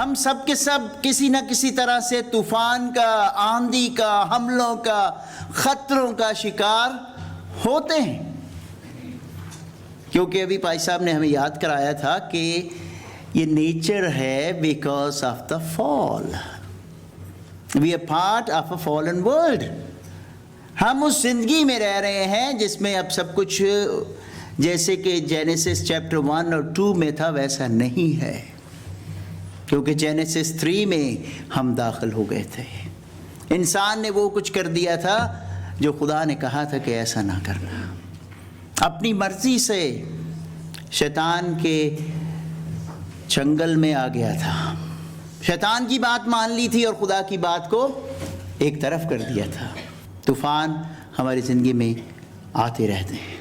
ہم سب کے سب کسی نہ کسی طرح سے طوفان کا، آندھی کا، حملوں کا، خطروں کا شکار ہوتے ہیں، کیونکہ ابھی بھائی صاحب نے ہمیں یاد کرایا تھا کہ یہ نیچر ہے because of the fall. We are part of a fallen world. ہم اس زندگی میں رہ رہے ہیں جس میں اب سب کچھ جیسے کہ جینیسس چیپٹر 1 اور 2 میں تھا ویسا نہیں ہے، کیونکہ جینیسس 3 میں ہم داخل ہو گئے تھے. انسان نے وہ کچھ کر دیا تھا جو خدا نے کہا تھا کہ ایسا نہ کرنا. اپنی مرضی سے شیطان کے چنگل میں آ گیا تھا. شیطان کی بات مان لی تھی اور خدا کی بات کو ایک طرف کر دیا تھا. طوفان ہماری زندگی میں آتے رہتے ہیں.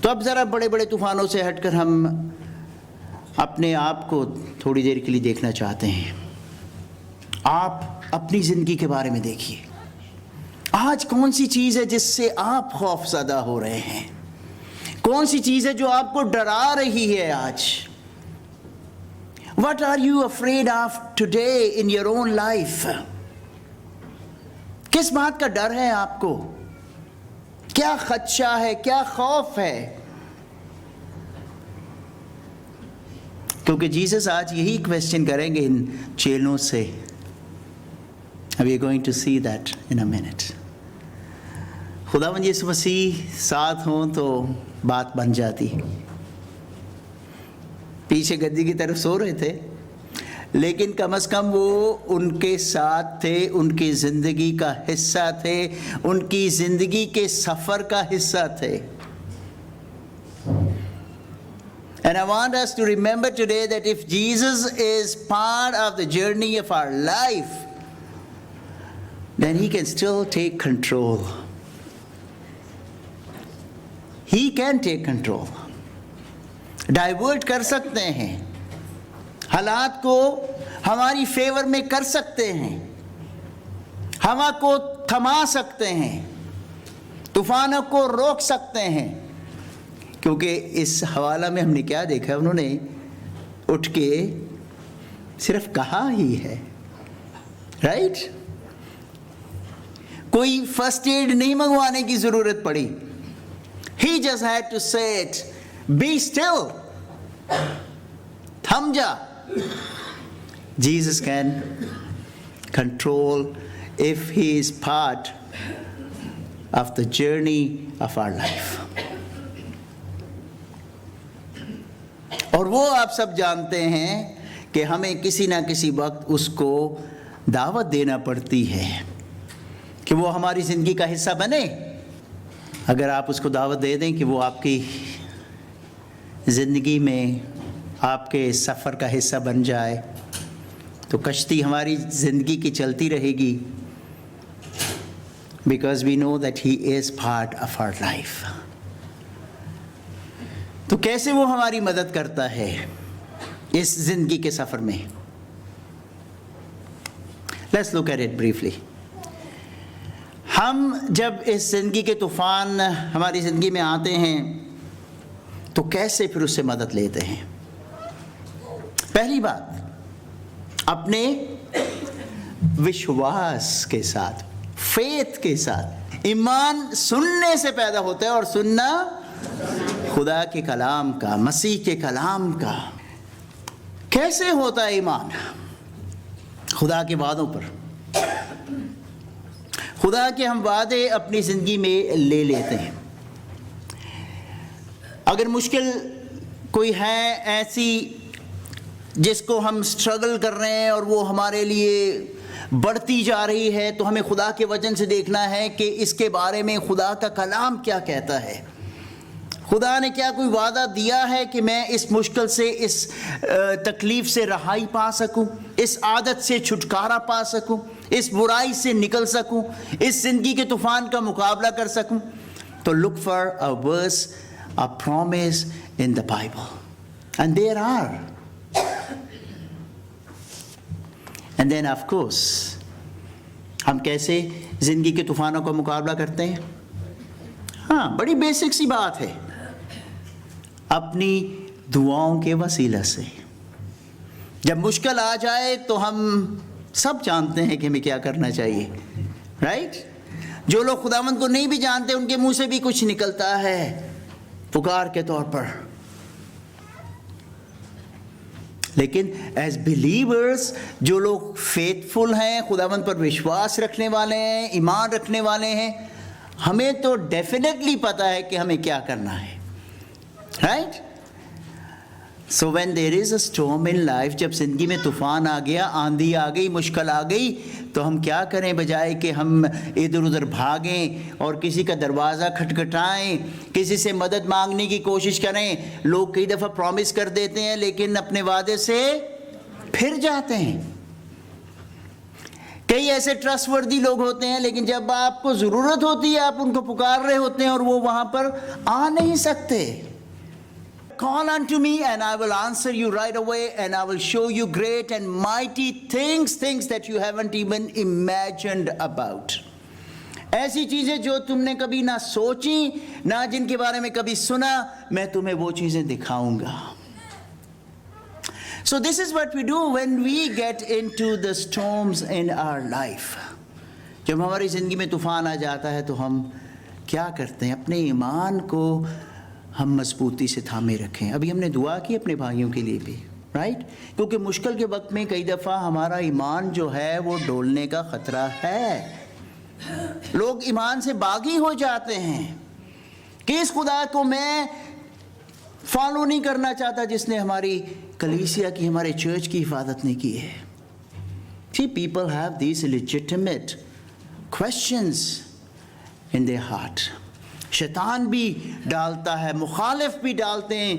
تو اب ذرا بڑے بڑے طوفانوں سے ہٹ کر ہم اپنے آپ کو تھوڑی دیر کے لیے دیکھنا چاہتے ہیں. آپ اپنی زندگی کے بارے میں دیکھیے. آج کون سی چیز ہے جس سے آپ خوف زدہ ہو رہے ہیں؟ کون سی چیز ہے جو آپ کو ڈرا رہی ہے آج؟ What are you afraid of today in your own life? کس بات کا ڈر ہے آپ کو؟ کیا خدشہ ہے؟ کیا خوف ہے؟ کیونکہ جیسس آج یہی کویسچن کریں گے ان چیلوں سے. We are going to see that in a minute. خداوند یسوع مسیح ساتھ ہوں تو بات بن جاتی. پیچھے گدی کی طرف سو رہے تھے، لیکن کم از کم وہ ان کے ساتھ تھے، ان کی زندگی کا حصہ تھے، ان کی زندگی کے سفر کا حصہ تھے. And I want us to remember today that if Jesus is part of the journey of our life, then he can still take control. He can take control. Divert کر سکتے ہیں، حالات کو ہماری فیور میں کر سکتے ہیں، ہوا کو تھما سکتے ہیں، طوفانوں کو روک سکتے ہیں. کیونکہ اس حوالہ میں ہم نے کیا دیکھا؟ انہوں نے اٹھ کے صرف کہا ہی ہے، رائٹ؟ کوئی فرسٹ ایڈ نہیں منگوانے کی ضرورت پڑی. He just had to say it. Be still. تھم جا. Jesus can control if he is part of the journey of our life. اور وہ آپ سب جانتے ہیں کہ ہمیں کسی نہ کسی وقت اس کو دعوت دینا پڑتی ہے کہ وہ ہماری زندگی کا حصہ بنے. اگر آپ اس کو دعوت دے دیں کہ وہ آپ کی زندگی میں آپ کے سفر کا حصہ بن جائے تو کشتی ہماری زندگی کی چلتی رہے گی. Because we know that he is part of our life. تو کیسے وہ ہماری مدد کرتا ہے اس زندگی کے سفر میں؟ Let's look at it briefly. ہم جب اس زندگی کے طوفان ہماری زندگی میں آتے ہیں تو کیسے پھر اس سے مدد لیتے ہیں؟ پہلی بات، اپنے وشواس کے ساتھ، فیتھ کے ساتھ. ایمان سننے سے پیدا ہوتا ہے، اور سننا خدا کے کلام کا، مسیح کے کلام کا. کیسے ہوتا ہے ایمان؟ خدا کے وعدوں پر. خدا کے ہم وعدے اپنی زندگی میں لے لیتے ہیں. اگر مشکل کوئی ہے ایسی جس کو ہم سٹرگل کر رہے ہیں اور وہ ہمارے لیے بڑھتی جا رہی ہے، تو ہمیں خدا کے وچن سے دیکھنا ہے کہ اس کے بارے میں خدا کا کلام کیا کہتا ہے. خدا نے کیا کوئی وعدہ دیا ہے کہ میں اس مشکل سے، اس تکلیف سے رہائی پا سکوں، اس عادت سے چھٹکارا پا سکوں، اس برائی سے نکل سکوں، اس زندگی کے طوفان کا مقابلہ کر سکوں؟ تو look for a verse, a promise in the Bible. And there are. And then of course, ہم کیسے زندگی کے طوفانوں کا مقابلہ کرتے ہیں؟ ہاں، بڑی بیسک سی بات ہے. اپنی دعاؤں کے وسیلہ سے. جب مشکل آ جائے تو ہم سب جانتے ہیں کہ ہمیں کیا کرنا چاہیے، رائٹ؟ جو لوگ خداوند کو نہیں بھی جانتے ان کے منہ سے بھی کچھ نکلتا ہے پکار کے طور پر. لیکن ایز بلیورز، جو لوگ فیتھفل ہیں، خداوند پر وشواس رکھنے والے ہیں، ایمان رکھنے والے ہیں، ہمیں تو ڈیفینیٹلی پتہ ہے کہ ہمیں کیا کرنا ہے، right? So when there is a storm in life, جب زندگی میں طوفان آ گیا، آندھی آ گئی، مشکل آ گئی، تو ہم کیا کریں؟ بجائے کہ ہم ادھر ادھر بھاگیں اور کسی کا دروازہ کھٹکھٹائیں، کسی سے مدد مانگنے کی کوشش کریں. لوگ کئی دفعہ پرومس کر دیتے ہیں لیکن اپنے وعدے سے پھر جاتے ہیں. کئی ایسے ٹرسٹ وردی لوگ ہوتے ہیں لیکن جب آپ کو ضرورت ہوتی ہے آپ ان کو پکار رہے ہوتے ہیں اور وہ وہاں پر آ نہیں سکتے. Call unto me and I will answer you right away and I will show you great and mighty things that you haven't even imagined about. ایسی چیزیں جو تم نے کبھی نہ سوچی، نہ جن کے بارے میں کبھی سنا، میں تمہیں وہ چیزیں دکھاؤں گا. So this is what we do when we get into the storms in our life. جب ہماری زندگی میں طوفان آ جاتا ہے تو ہم کیا کرتے ہیں؟ اپنے ایمان کو ہم مضبوطی سے تھامے رکھیں. ابھی ہم نے دعا کی اپنے بھائیوں کے لیے بھی، رائٹ؟ کیونکہ مشکل کے وقت میں کئی دفعہ ہمارا ایمان جو ہے وہ ڈولنے کا خطرہ ہے. لوگ ایمان سے باغی ہو جاتے ہیں کہ اس خدا کو میں فالو نہیں کرنا چاہتا جس نے ہماری کلیسیا کی، ہمارے چرچ کی حفاظت نہیں کی ہے. See, people have these legitimate questions in their heart. شیطان بھی ڈالتا ہے، مخالف بھی ڈالتے ہیں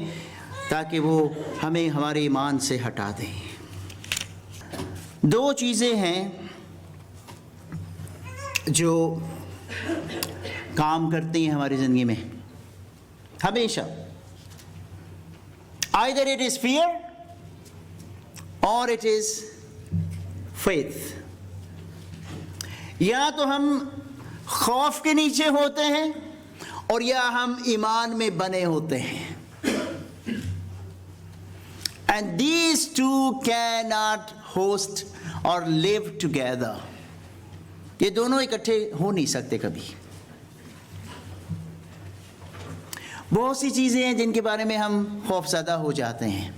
تاکہ وہ ہمیں ہمارے ایمان سے ہٹا دیں. دو چیزیں ہیں جو کام کرتی ہیں ہماری زندگی میں ہمیشہ. Either it is fear or it is faith. یا تو ہم خوف کے نیچے ہوتے ہیں اور یا ہم ایمان میں بنے ہوتے ہیں. And these two cannot host or live together. یہ دونوں اکٹھے ہو نہیں سکتے کبھی. بہت سی چیزیں ہیں جن کے بارے میں ہم خوف زدہ ہو جاتے ہیں.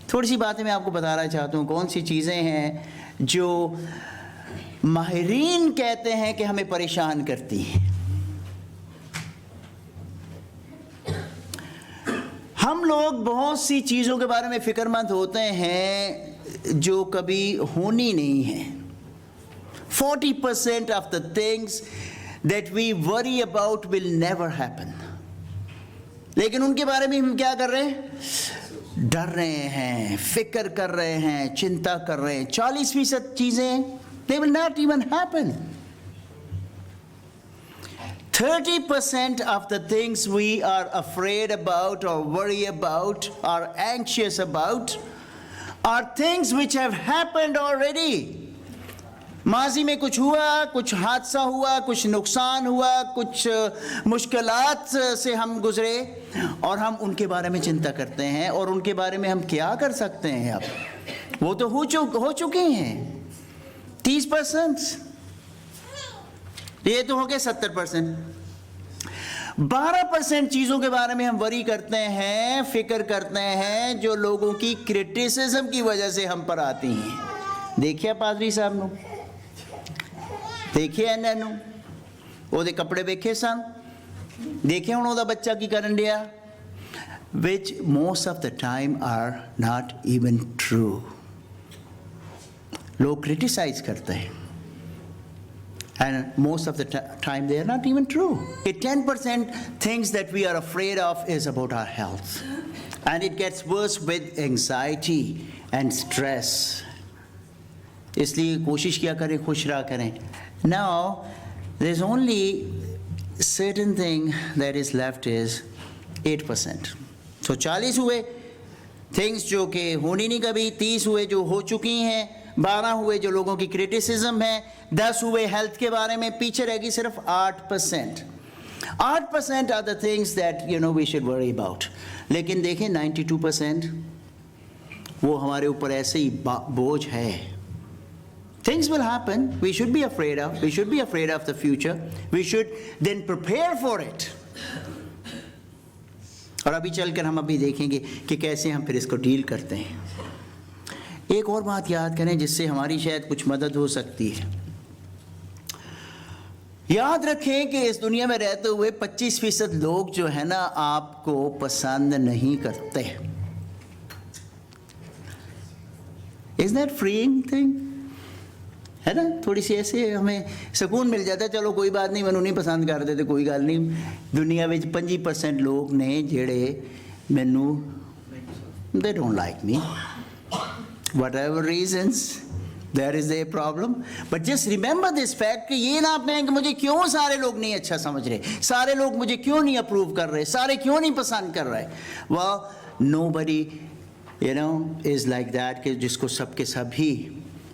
تھوڑی سی باتیں میں آپ کو بتانا چاہتا ہوں. کون سی چیزیں ہیں جو ماہرین کہتے ہیں کہ ہمیں پریشان کرتی ہیں. ہم لوگ بہت سی چیزوں کے بارے میں فکر مند ہوتے ہیں جو کبھی ہونی نہیں ہیں. 40% of the things that we worry about will never happen. لیکن ان کے بارے میں ہم کیا کر رہے ہیں؟ ڈر رہے ہیں، فکر کر رہے ہیں، چنتا کر رہے ہیں. 40% چیزیں they will not even happen. 30% of the things we are afraid about or worry about or anxious about are things which have happened already. ماضی میں کچھ ہوا، کچھ حادثہ ہوا، کچھ نقصان ہوا، کچھ مشکلات سے ہم گزرے اور ہم ان کے بارے میں چنتا کرتے ہیں اور ان کے بارے میں ہم کیا کر سکتے ہیں؟ اب وہ تو ہو چکے ہیں. 30%، یہ تو ہو گئے 70%. 12% چیزوں کے بارے میں ہم وری کرتے ہیں، فکر کرتے ہیں جو لوگوں کی کرٹیسزم کی وجہ سے ہم پر آتی ہیں. دیکھیے پادری صاحب نو، دیکھیے انہوں نو وہ دے کپڑے ویکھے سن، دیکھیے ہوں وہ دا بچہ کی کرن دیا، which most of the time are not even true. لوگ کرٹیسائز کرتے ہیں and most of the time they are not even true. 10% things that we are afraid of is about our health, and it gets worse with anxiety and stress. اس لیے کوشش کیا کریں خوش رہا کریں. Now there's only certain thing that is left is 8%. So 40 ہوئے things جو کہ ہونی نہیں کبھی، 30 ہوئے جو ہو چکی ہیں، 12 ہوئے جو لوگوں کی کرٹیسزم ہے، 10 ہوئے ہیلتھ کے بارے میں، پیچھے رہ گئی صرف 8%. 8% are the things that we should worry about. لیکن دیکھیں 92% وہ ہمارے اوپر ایسے ہی بوجھ ہے. Things will happen. We should be afraid of. We should be afraid of the future. We should then prepare for it. اور ابھی چل کر ہم ابھی دیکھیں گے کہ کیسے ہم پھر اس کو ڈیل کرتے ہیں. ایک اور بات یاد کریں جس سے ہماری شاید کچھ مدد ہو سکتی ہے. یاد رکھیں کہ اس دنیا میں رہتے ہوئے 25% لوگ جو ہے نا آپ کو پسند نہیں کرتے. Isn't that freeing thing? ہے نا, تھوڑی سی ایسے ہمیں سکون مل جاتا ہے, چلو کوئی بات نہیں, مینوں نہیں پسند کرتے تو کوئی گل نہیں. دنیا میں 25% لوگ نے جڑے مینوں they don't like me, whatever reasons, there is a problem. But just remember this fact کہ یہ نہ کہیں کہ مجھے کیوں سارے لوگ نہیں اچھا سمجھ رہے, سارے لوگ مجھے کیوں نہیں اپروو کر رہے, سارے کیوں نہیں پسند کر رہے. Well, nobody is like that کہ جس کو سب کے سب ہی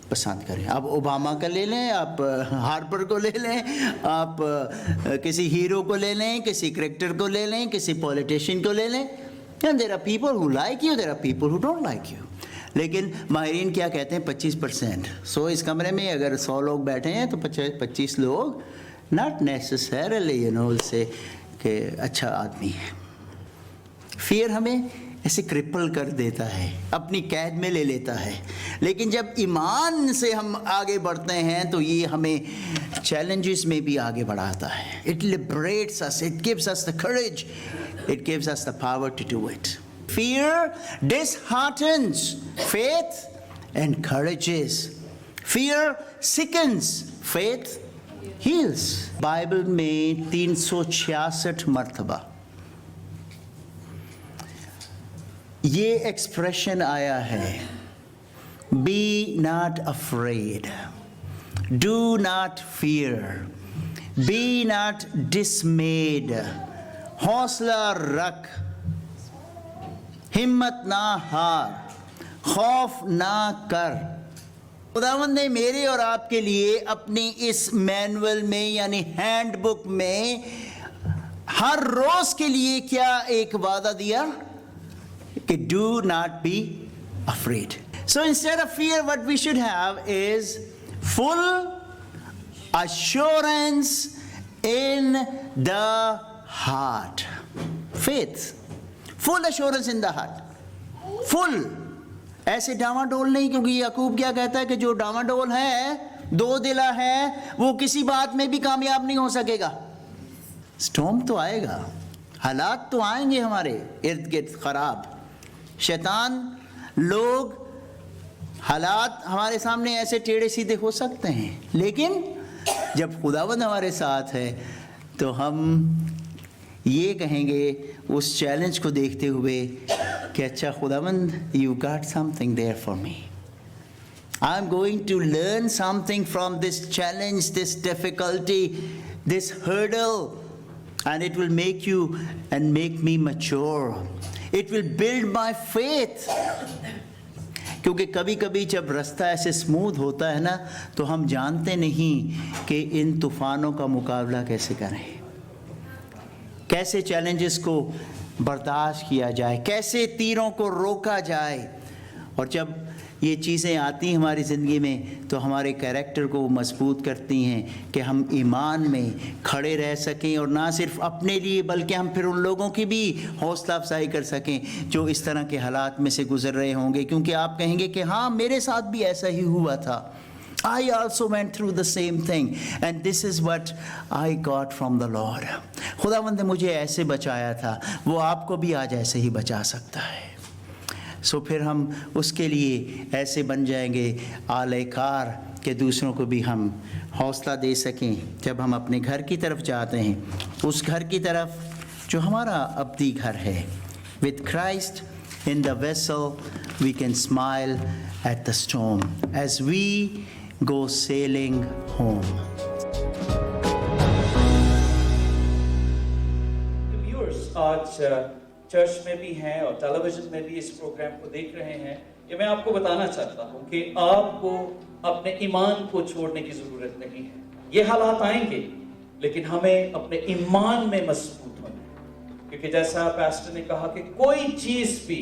پسند کریں. آپ اوباما کا لے لیں, آپ ہارپر کو لے لیں, آپ کسی ہیرو کو لے لیں, کسی کرکٹر کو لے لیں, کسی پولیٹیشین کو لے لیں. And there are people who like you, there are people who don't like you. لیکن ماہرین کیا کہتے ہیں 25%. سو اس کمرے میں اگر 100 لوگ بیٹھے ہیں تو 25 لوگ not necessarily سے کہ اچھا آدمی ہے. فیئر ہمیں ایسے کرپل کر دیتا ہے, اپنی قید میں لے لیتا ہے. لیکن جب ایمان سے ہم آگے بڑھتے ہیں تو یہ ہمیں چیلنجز میں بھی آگے بڑھاتا ہے. It liberates us, it gives us the courage, it gives us the power to do it. Fear disheartens, faith encourages. Fear sickens, faith heals. Bible میں 366 مرتبہ یہ ایکسپریشن آیا ہے, be not afraid, do not fear, be not dismayed, حوصلہ رکھ, ہمت نہ ہار, خوف نہ کر. خداوند نے میرے اور آپ کے لیے اپنی اس مینول میں یعنی ہینڈ بک میں ہر روز کے لیے کیا ایک وعدہ دیا کہ do not be afraid. So instead of fear, what we should have is full assurance in the heart. Faith. Full assurance in the heart. Full. ایسے ڈاما ڈول نہیں, کیونکہ یعقوب کیا کہتا ہے کہ جو ڈاما ڈول ہے, دو دلا ہے, وہ کسی بات میں بھی کامیاب نہیں ہو سکے گا. سٹورم تو آئے گا, حالات تو آئیں گے ہمارے ارد گرد خراب, شیطان, لوگ, حالات ہمارے سامنے ایسے ٹیڑھے سیدھے ہو سکتے ہیں. لیکن جب خداوند ہمارے ساتھ ہے تو ہم یہ کہیں گے اس چیلنج کو دیکھتے ہوئے کہ اچھا خداوند, you got something there for me. I'm going to learn something from this challenge, this difficulty, this hurdle, and it will make you and make me mature. It will build my faith. کیونکہ کبھی کبھی جب رستہ ایسے smooth ہوتا ہے نا تو ہم جانتے نہیں کہ ان طوفانوں کا مقابلہ کیسے کریں, کیسے چیلنجز کو برداشت کیا جائے, کیسے تیروں کو روکا جائے. اور جب یہ چیزیں آتی ہیں ہماری زندگی میں تو ہمارے کیریکٹر کو مضبوط کرتی ہیں کہ ہم ایمان میں کھڑے رہ سکیں, اور نہ صرف اپنے لیے بلکہ ہم پھر ان لوگوں کی بھی حوصلہ افزائی کر سکیں جو اس طرح کے حالات میں سے گزر رہے ہوں گے. کیونکہ آپ کہیں گے کہ ہاں میرے ساتھ بھی ایسا ہی ہوا تھا. I also went through the same thing and this is what I got from the Lord. خداوند نے مجھے ایسے بچایا تھا, وہ آپ کو بھی آج ایسے ہی بچا سکتا ہے. سو پھر ہم اس کے لیے ایسے بن جائیں گے آلہ کار کہ دوسروں کو بھی ہم حوصلہ دے سکیں جب ہم اپنے گھر کی طرف جاتے ہیں, اس گھر کی طرف جو ہمارا ابدی گھر ہے. With Christ in the vessel we can smile at the storm as we go sailing home. Viewers, آج چرچ میں بھی ہیں اور ٹیلی ویژن میں بھی اس پروگرام کو دیکھ رہے ہیں, یہ میں آپ کو بتانا چاہتا ہوں کہ آپ کو اپنے ایمان کو چھوڑنے کی ضرورت نہیں ہے. یہ حالات آئیں گے لیکن ہمیں اپنے ایمان میں مضبوط ہونا ہے, کیونکہ جیسا پیسٹر نے کہا کہ کوئی چیز بھی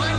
1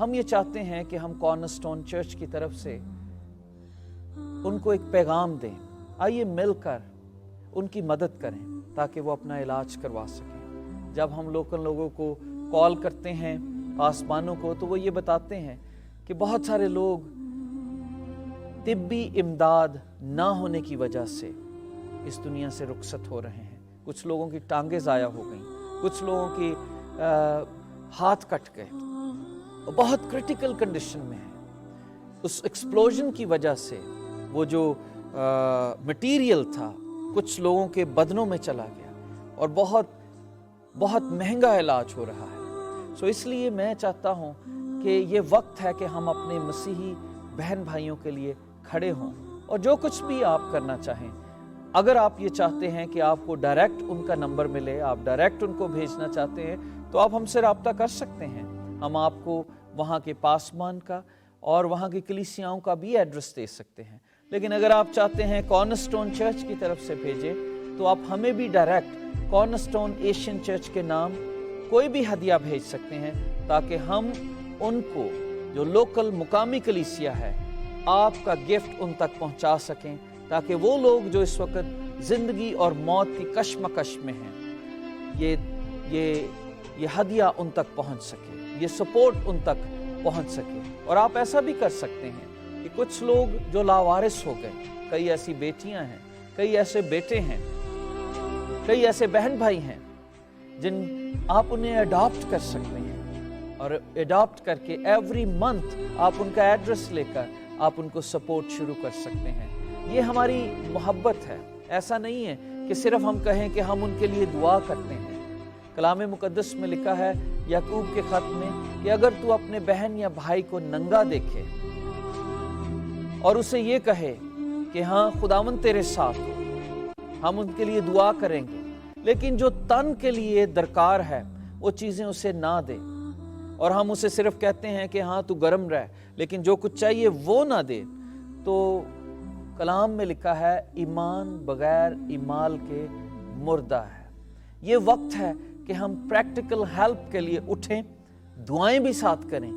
ہم یہ چاہتے ہیں کہ ہم کارنرسٹون چرچ کی طرف سے ان کو ایک پیغام دیں. آئیے مل کر ان کی مدد کریں تاکہ وہ اپنا علاج کروا سکیں. جب ہم لوگوں کو کال کرتے ہیں پاسبانوں کو تو وہ یہ بتاتے ہیں کہ بہت سارے لوگ طبی امداد نہ ہونے کی وجہ سے اس دنیا سے رخصت ہو رہے ہیں. کچھ لوگوں کی ٹانگیں ضائع ہو گئیں, کچھ لوگوں کی ہاتھ کٹ گئے, بہت کرٹیکل کنڈیشن میں ہیں. اس ایکسپلوژن کی وجہ سے وہ جو مٹیریل تھا کچھ لوگوں کے بدنوں میں چلا گیا اور بہت بہت مہنگا علاج ہو رہا ہے. سو اس لیے میں چاہتا ہوں کہ یہ وقت ہے کہ ہم اپنے مسیحی بہن بھائیوں کے لیے کھڑے ہوں, اور جو کچھ بھی آپ کرنا چاہیں, اگر آپ یہ چاہتے ہیں کہ آپ کو ڈائریکٹ ان کا نمبر ملے, آپ ڈائریکٹ ان کو بھیجنا چاہتے ہیں, تو آپ ہم سے رابطہ کر سکتے ہیں. ہم آپ کو وہاں کے پاسبان کا اور وہاں کی کلیسیاؤں کا بھی ایڈریس دے سکتے ہیں. لیکن اگر آپ چاہتے ہیں کارنرسٹون چرچ کی طرف سے بھیجیں تو آپ ہمیں بھی ڈائریکٹ کارنرسٹون ایشین چرچ کے نام کوئی بھی ہدیہ بھیج سکتے ہیں, تاکہ ہم ان کو جو لوکل مقامی کلیسیا ہے آپ کا گفٹ ان تک پہنچا سکیں, تاکہ وہ لوگ جو اس وقت زندگی اور موت کی کشمکش میں ہیں یہ ہدیہ ان تک پہنچ سکے, یہ سپورٹ ان تک پہنچ سکے. اور آپ ایسا بھی کر سکتے ہیں کہ کچھ لوگ جو لاوارث ہو گئے, کئی ایسی بیٹیاں ہیں, کئی ایسے بیٹے ہیں, کئی ایسے بہن بھائی ہیں جن آپ انہیں اڈاپٹ کر سکتے ہیں, اور اڈاپٹ کر کے ایوری منتھ آپ ان کا ایڈریس لے کر آپ ان کو سپورٹ شروع کر سکتے ہیں. یہ ہماری محبت ہے. ایسا نہیں ہے کہ صرف ہم کہیں کہ ہم ان کے لیے دعا کرتے ہیں. کلام مقدس میں لکھا ہے یعقوب کے خط میں کہ اگر تو اپنے بہن یا بھائی کو ننگا دیکھے اور اسے یہ کہے کہ ہاں خداوند تیرے ساتھ ہو, ہم ان کے لیے دعا کریں گے, لیکن جو تن کے لیے درکار ہے وہ چیزیں اسے نہ دے, اور ہم اسے صرف کہتے ہیں کہ ہاں تو گرم رہ, لیکن جو کچھ چاہیے وہ نہ دے, تو کلام میں لکھا ہے ایمان بغیر ایمال کے مردہ ہے. یہ وقت ہے کہ ہم پریکٹیکل ہیلپ کے لیے اٹھیں, دعائیں بھی ساتھ کریں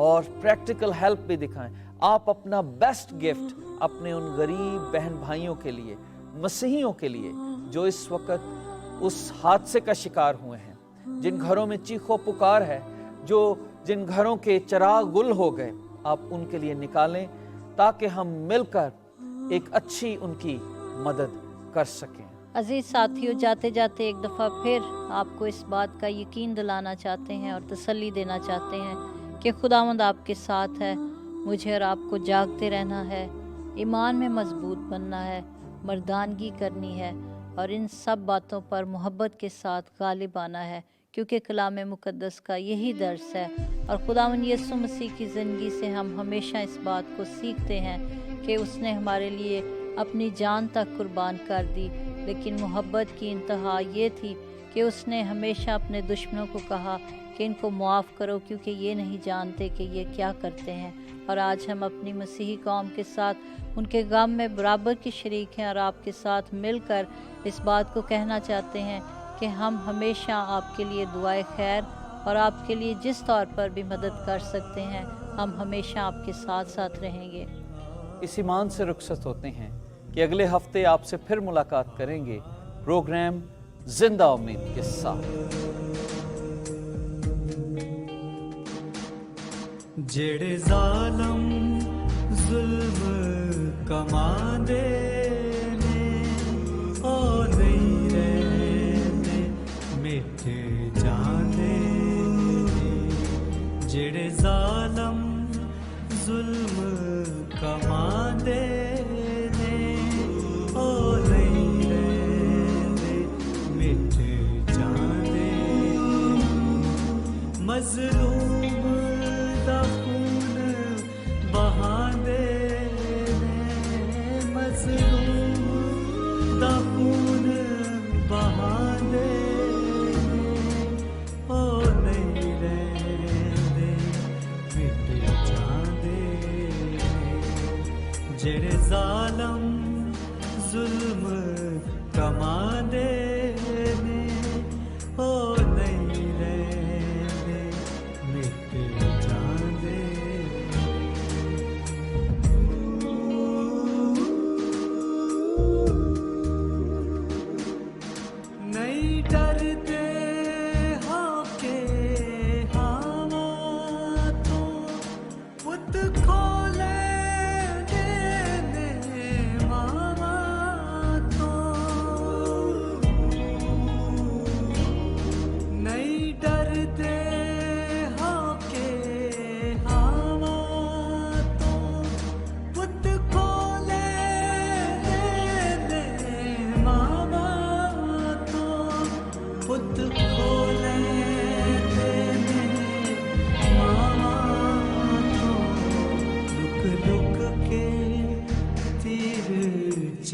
اور پریکٹیکل ہیلپ بھی دکھائیں. آپ اپنا بیسٹ گفٹ اپنے ان غریب بہن بھائیوں کے لیے, مسیحیوں کے لیے جو اس وقت اس حادثے کا شکار ہوئے ہیں, جن گھروں میں چیخو پکار ہے, جن گھروں کے چراغ گل ہو گئے, آپ ان کے لیے نکالیں تاکہ ہم مل کر ایک اچھی ان کی مدد کر سکیں. عزیز ساتھیوں, جاتے جاتے ایک دفعہ پھر آپ کو اس بات کا یقین دلانا چاہتے ہیں اور تسلی دینا چاہتے ہیں کہ خداوند آپ کے ساتھ ہے. مجھے اور آپ کو جاگتے رہنا ہے, ایمان میں مضبوط بننا ہے, مردانگی کرنی ہے, اور ان سب باتوں پر محبت کے ساتھ غالب آنا ہے, کیونکہ کلام مقدس کا یہی درس ہے. اور خداوند یسوع مسیح کی زندگی سے ہم ہمیشہ اس بات کو سیکھتے ہیں کہ اس نے ہمارے لیے اپنی جان تک قربان کر دی, لیکن محبت کی انتہا یہ تھی کہ اس نے ہمیشہ اپنے دشمنوں کو کہا کہ ان کو معاف کرو, کیونکہ یہ نہیں جانتے کہ یہ کیا کرتے ہیں. اور آج ہم اپنی مسیحی قوم کے ساتھ ان کے غم میں برابر کی شریک ہیں, اور آپ کے ساتھ مل کر اس بات کو کہنا چاہتے ہیں کہ ہم ہمیشہ آپ کے لیے دعائے خیر اور آپ کے لیے جس طور پر بھی مدد کر سکتے ہیں ہم ہمیشہ آپ کے ساتھ ساتھ رہیں گے. اس ایمان سے رخصت ہوتے ہیں کہ اگلے ہفتے آپ سے پھر ملاقات کریں گے پروگرام زندہ امید کے ساتھ. جڑے ظالم ظلم کماندے نے او نہیں رہندے مٹ جاندے نے, جڑے ظالم ظلم کماندے نے او نہیں رہندے مٹ جاندے, مظلوم دا خون بہاندے نے, مظلوم دا خون بہاندے نے او نہیں رہندے مٹ جاندے, جڑے ظالم ظلم کماندے نے او نہیں رہندے مٹ جاندے.